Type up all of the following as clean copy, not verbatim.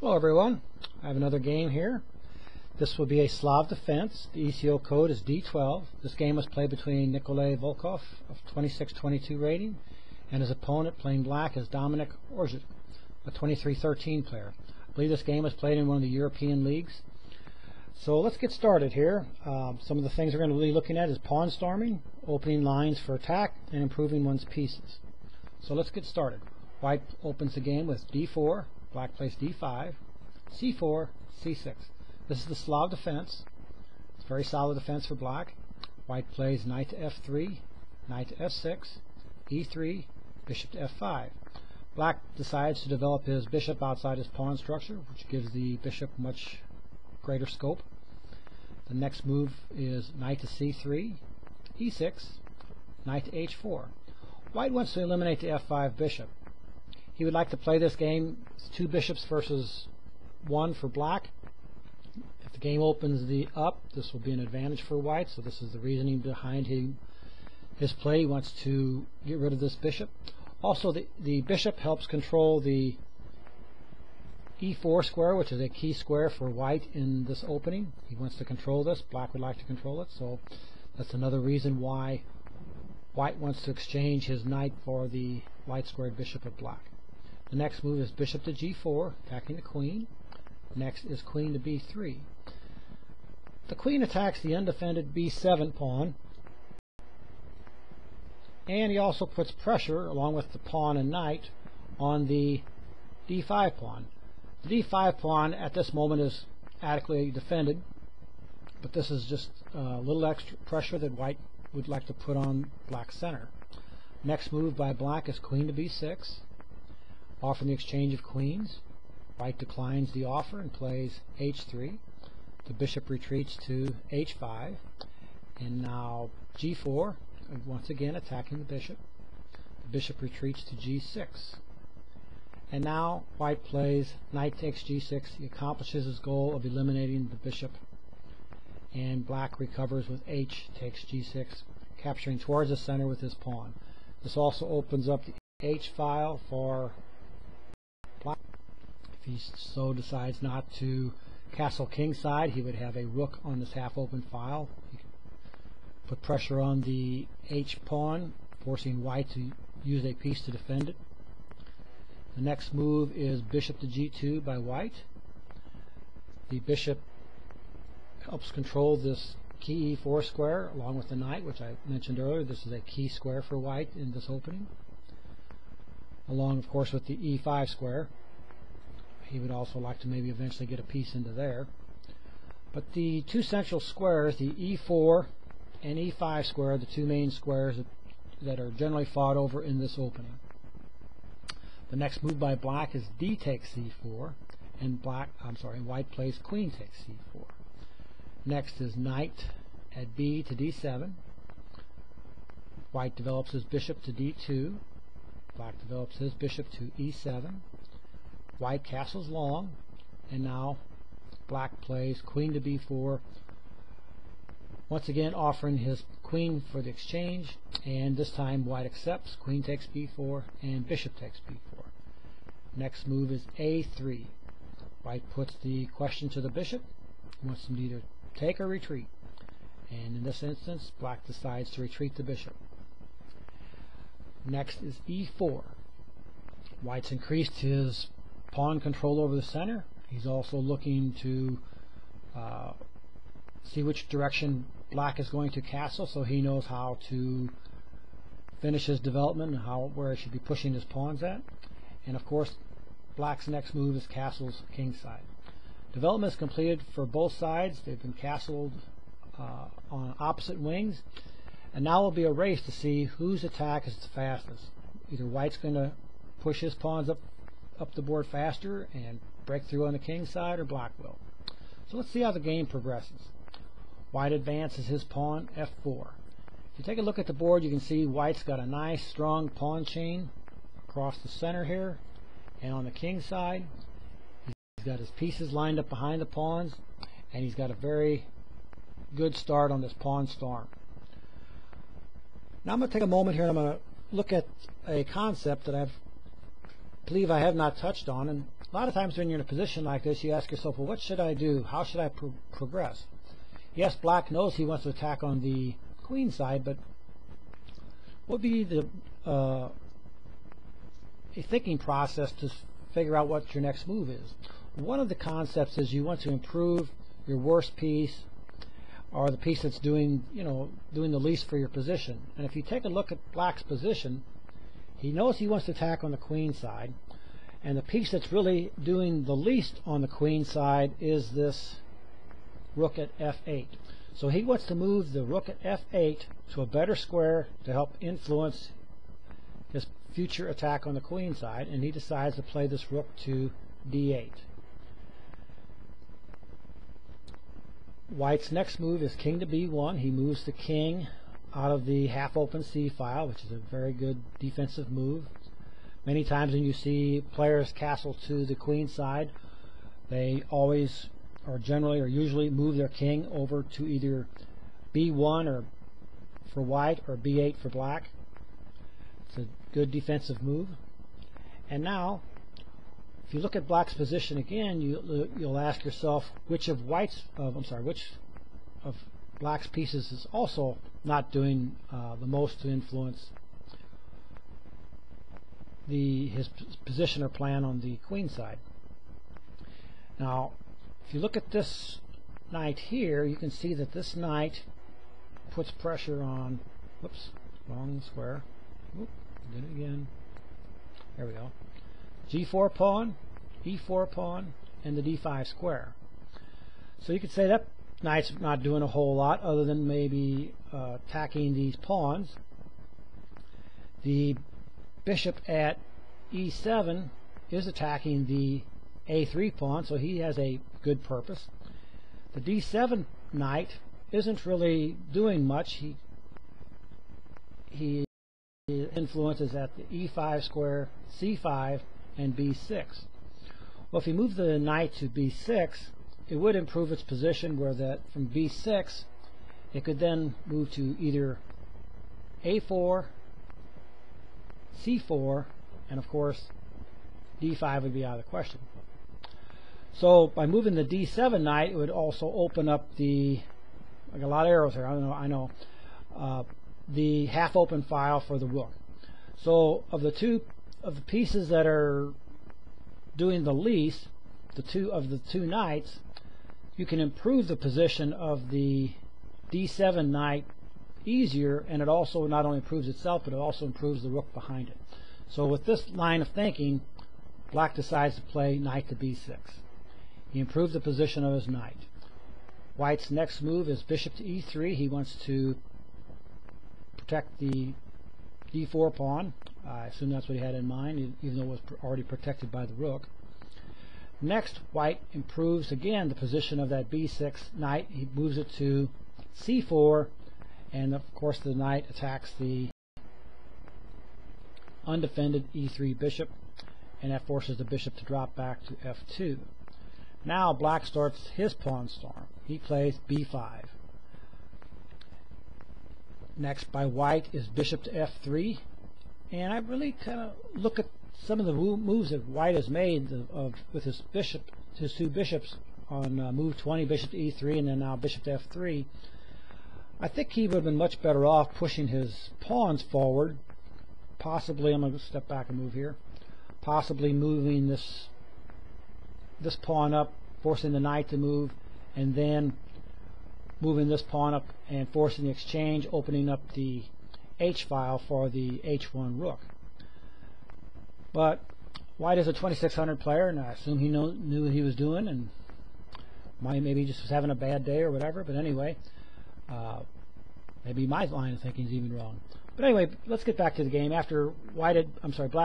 Hello everyone, I have another game here. This will be a SlavDefense. The ECO code is D12. This game was played between Nikolay Volkov of 26-22 rating and his opponent playing black is Dominic Orzech, a 23-13 player. I believe this game was played in one of the European leagues. So let's get started here. Some of the things we're going to be looking at is pawn storming, opening lines for attack, and improving one's pieces. So let's get started. White opens the game with D4, black plays D5, C4, C6. This is the SlavDefense. It's a very solid defense for black. White plays knight to F3, knight to F6, E3, bishop to F5. Black decides to develop his bishop outside his pawn structure, which gives the bishop much greater scope. The next move is knight to C3, E6, knight to H4. White wants to eliminate the F5 bishop. He would like to play this game with two bishops versus one for black. If the game opens the up, this will be an advantage for white, so this is the reasoning behind his play. He wants to get rid of this bishop. Also, the bishop helps control the E4 square, which is a key square for white in this opening. He wants to control this. Black would like to control it, so that's another reason why white wants to exchange his knight for the light squared bishop of black. The next move is bishop to G4, attacking the queen. Next is queen to B3. The queen attacks the undefended B7 pawn, and he also puts pressure, along with the pawn and knight, on the D5 pawn. The D5 pawn at this moment is adequately defended, but this is just a little extra pressure that white would like to put on black's center. Next move by black is queen to B6, offering the exchange of queens. White declines the offer and plays H3. The bishop retreats to H5, and now G4, once again attacking the bishop. The bishop retreats to G6, and now white plays knight takes G6. He accomplishes his goal of eliminating the bishop, and black recovers with H takes G6, capturing towards the center with his pawn. This also opens up the H file for black. If he so decides not to castle kingside, he would have a rook on this half-open file. He could put pressure on the H pawn, forcing white to use a piece to defend it. The next move is bishop to G2 by white. The bishop helps control this key E4 square along with the knight, which I mentioned earlier. This is a key square for white in this opening, along of course with the E5 square. He would also like to maybe eventually get a piece into there. But the two central squares, the E4 and E5 square, are the two main squares that are generally fought over in this opening. The next move by black is D takes C4, and white plays queen takes C4. Next is knight at B to D7. White develops his bishop to D2. Black develops his bishop to E7. White castles long, and now black plays queen to B4, once again offering his queen for the exchange, and this time white accepts. Queen takes B4 and bishop takes B4. Next move is A3. White puts the question to the bishop. He wants him to either take or retreat, and in this instance black decides to retreat the bishop. Next is E4. White's increased his pawn control over the center. He's also looking to see which direction black is going to castle, so he knows how to finish his development and where he should be pushing his pawns at. And of course black's next move is castles kingside. Development is completed for both sides. They've been castled on opposite wings, and now will be a race to see whose attack is the fastest. Either white's going to push his pawns up the board faster and break through on the king side, or black will. So let's see how the game progresses. White advances his pawn F4. If you take a look at the board, you can see white's got a nice strong pawn chain across the center here, and on the king side he's got his pieces lined up behind the pawns, and he's got a very good start on this pawn storm. Now I'm going to take a moment here and I'm going to look at a concept that I believe I have not touched on, and lot of times when you're in a position like this, you ask yourself, well, what should I do? How should I progress? Yes, black knows he wants to attack on the queen side, but what would be the a thinking process to figure out what your next move is? One of the concepts is you want to improve your worst piece, or the piece that's doing the least for your position. And if you take a look at black's position, he knows he wants to attack on the queen side, and the piece that's really doing the least on the queen side is this rook at f8. So he wants to move the rook at f8 to a better square to help influence his future attack on the queen side, and he decides to play this rook to d8. White's next move is king to b1. He moves the king out of the half-open c file, which is a very good defensive move. Many times when you see players castle to the queen side, they always, or generally, or usually move their king over to either b1 or for white, or b8 for black. It's a good defensive move. And now, if you look at black's position again, you'll ask yourself which of black's pieces is also not doing the most to influence his position or plan on the queen side. Now, if you look at this knight here, you can see that this knight puts pressure on, whoops, wrong square. Oop, did it again. There we go. G4 pawn, E4 pawn, and the D5 square. So you could say that knight's not doing a whole lot other than maybe attacking these pawns. The bishop at E7 is attacking the A3 pawn, so he has a good purpose. The D7 knight isn't really doing much. He influences at the E5 square, C5, and B6. Well, if you move the knight to B6, it would improve its position, where that from B6 it could then move to either A4, C4, and of course D5 would be out of the question. So by moving the D7 knight, it would also open up the, I got a lot of arrows here, I know, the half-open file for the rook. So of the pieces that are doing the least, the two knights, you can improve the position of the D7 knight easier, and it also not only improves itself, but it also improves the rook behind it. So with this line of thinking, black decides to play knight to B6. He improved the position of his knight. White's next move is bishop to E3. He wants to protect the D4 pawn. I assume that's what he had in mind, even though it was already protected by the rook. Next, white improves again the position of that B6 knight. He moves it to C4, and of course the knight attacks the undefended E3 bishop, and that forces the bishop to drop back to F2. Now black starts his pawn storm. He plays B5. Next by white is bishop to F3, and I really kind of look at some of the moves that white has made with his two bishops on move 20, bishop to E3, and then now bishop to F3. I think he would have been much better off pushing his pawns forward. Possibly, I'm going to step back and move here. Possibly moving this pawn up, forcing the knight to move, and then moving this pawn up and forcing the exchange, opening up the H file for the H1 rook. But white is a 2600 player, and I assume he knew what he was doing, and maybe he just was having a bad day or whatever. But anyway, maybe my line of thinking is even wrong. But anyway, let's get back to the game. After black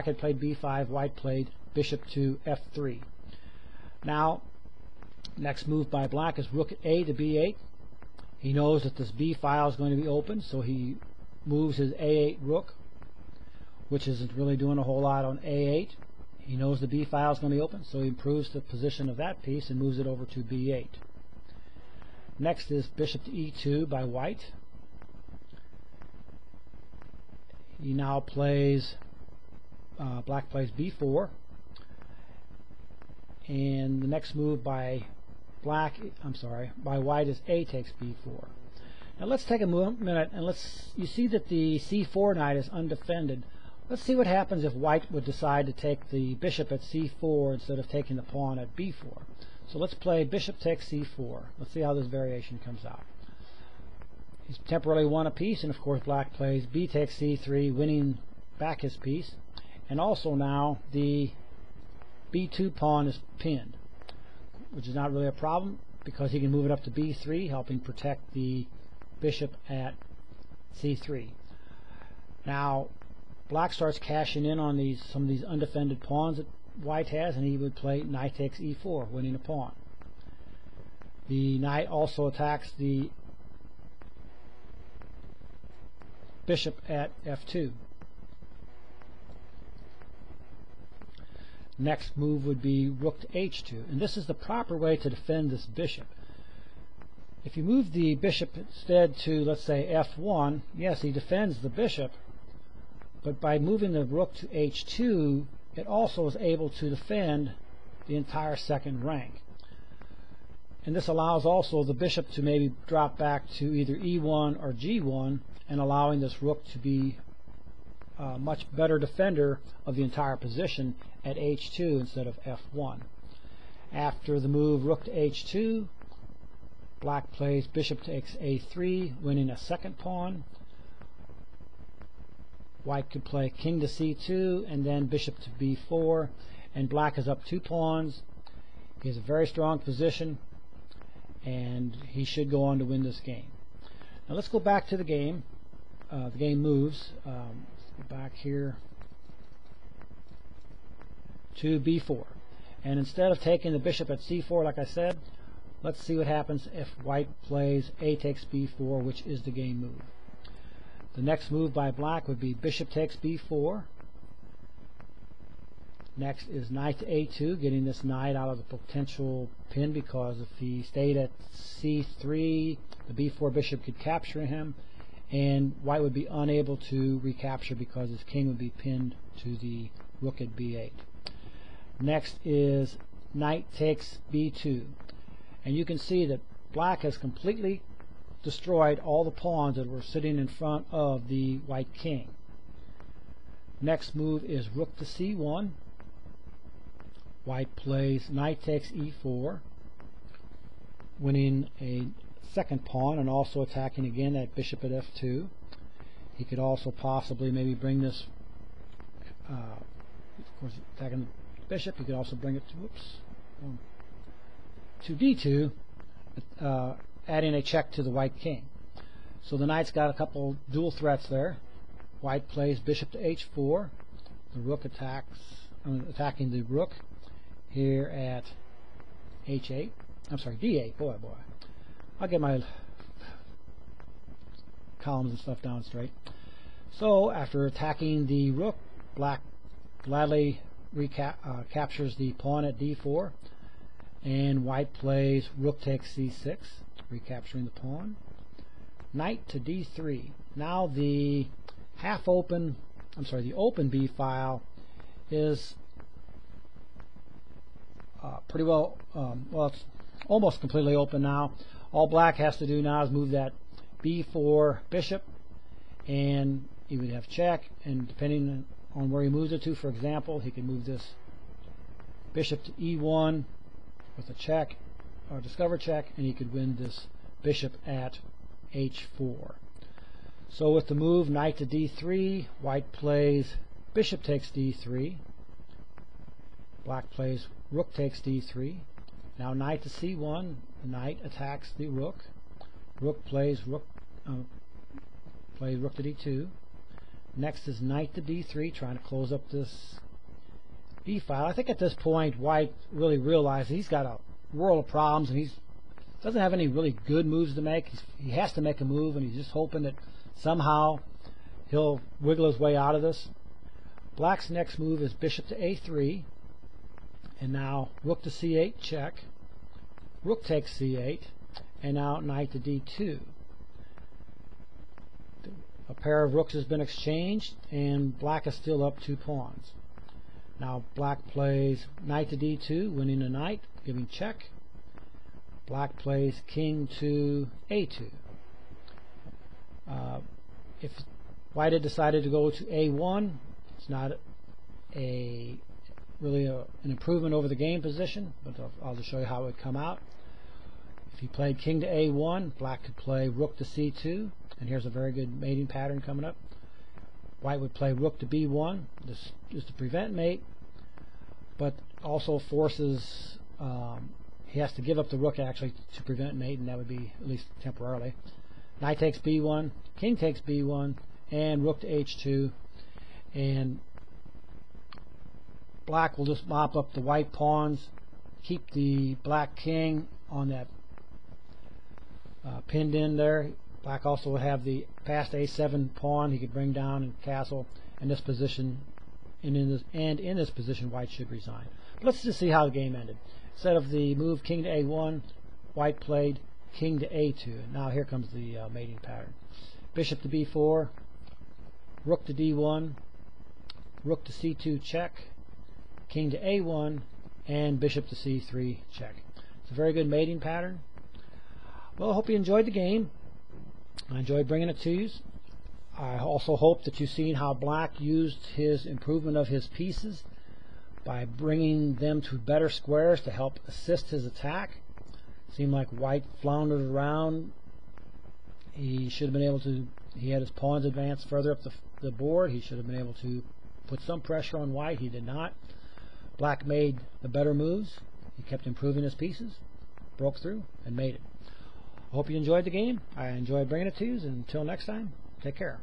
had played B5, white played bishop to F3. Now, next move by black is rook A to B8. He knows that this B file is going to be open, so he moves his A8 rook, which isn't really doing a whole lot on A8. He knows the B file is going to be open, so he improves the position of that piece and moves it over to B8. Next is bishop to E2 by white. He now plays, black plays B4. and the next move by white is A takes B4. Now let's take a minute and you see that the C4 knight is undefended. Let's see what happens if white would decide to take the bishop at C4 instead of taking the pawn at B4. So let's play bishop takes C4. Let's see how this variation comes out. He's temporarily won a piece, and of course black plays B takes C3, winning back his piece. And also now the B2 pawn is pinned, which is not really a problem because he can move it up to B3, helping protect the bishop at C3. Now black starts cashing in on some of these undefended pawns that white has, and he would play knight takes E4, winning a pawn. The knight also attacks the bishop at F2. Next move would be rook to H2, and this is the proper way to defend this bishop. If you move the bishop instead to, let's say, F1, yes, he defends the bishop, but by moving the rook to H2, it also is able to defend the entire second rank. And this allows also the bishop to maybe drop back to either E1 or G1, and allowing this rook to be a much better defender of the entire position at H2 instead of F1. After the move rook to H2, black plays bishop takes A3, winning a second pawn. White could play king to C2 and then bishop to B4, and black is up 2 pawns. He has a very strong position, and he should go on to win this game. Now let's go back to the game. The game moves. Let's go back here to B4, and instead of taking the bishop at C4, like I said, let's see what happens if white plays A takes B4, which is the game move. The next move by black would be bishop takes B4. Next is knight to A2, getting this knight out of the potential pin, because if he stayed at C3, the B4 bishop could capture him, and white would be unable to recapture because his king would be pinned to the rook at B8. Next is knight takes B2, and you can see that black has completely destroyed all the pawns that were sitting in front of the white king. Next move is rook to C1. White plays knight takes E4, winning a second pawn and also attacking again that bishop at F2. He could also possibly maybe bring this, of course attacking the bishop, he could also bring it to D2, adding a check to the white king. So the knight's got a couple dual threats there. White plays bishop to H4. The rook attacking the rook here at H8. I'm sorry, D8. Boy. I'll get my columns and stuff down straight. So after attacking the rook, black gladly captures the pawn at D4, and white plays rook takes C6, recapturing the pawn. Knight to D3. Now the the open B file is pretty well, it's almost completely open now. All black has to do now is move that B4 bishop, and he would have check, and depending on where he moves it to, for example, he can move this bishop to E1 with a check, or discover check, and he could win this bishop at H4. So with the move knight to D3, white plays bishop takes D3, black plays rook takes D3. Now knight to C1, knight attacks the rook. Rook plays rook to D2. Next is knight to D3, trying to close up this B file. I think at this point white really realizes he's got a world of problems, and he doesn't have any really good moves to make. He has to make a move, and he's just hoping that somehow he'll wiggle his way out of this. Black's next move is bishop to A3, and now rook to C8 check. Rook takes C8, and now knight to D2. A pair of rooks has been exchanged, and black is still up 2 pawns. Now black plays knight to d2, winning the knight, giving check. Black plays king to a2. If white had decided to go to a1, it's not really an improvement over the game position, but I'll just show you how it would come out. If he played king to a1, black could play rook to c2, and here's a very good mating pattern coming up. White would play rook to b1, this just to prevent mate, but also forces, he has to give up the rook actually to prevent mate, and that would be at least temporarily. Knight takes b1, king takes b1, and rook to h2, and black will just mop up the white pawns, keep the black king on that pinned in there. Black also would have the past a7 pawn he could bring down and castle in this position, and in this position white should resign. But let's just see how the game ended. Instead of the move king to a1, white played king to a2. And now here comes the mating pattern. Bishop to b4, rook to d1, rook to c2 check, king to a1, and bishop to c3 check. It's a very good mating pattern. Well, I hope you enjoyed the game. I enjoyed bringing it to you. I also hope that you've seen how black used his improvement of his pieces by bringing them to better squares to help assist his attack. It seemed like white floundered around. He should have been able to, he had his pawns advance further up the board. He should have been able to put some pressure on white. He did not. Black made the better moves. He kept improving his pieces, broke through, and made it. I hope you enjoyed the game. I enjoyed bringing it to you, and until next time, take care.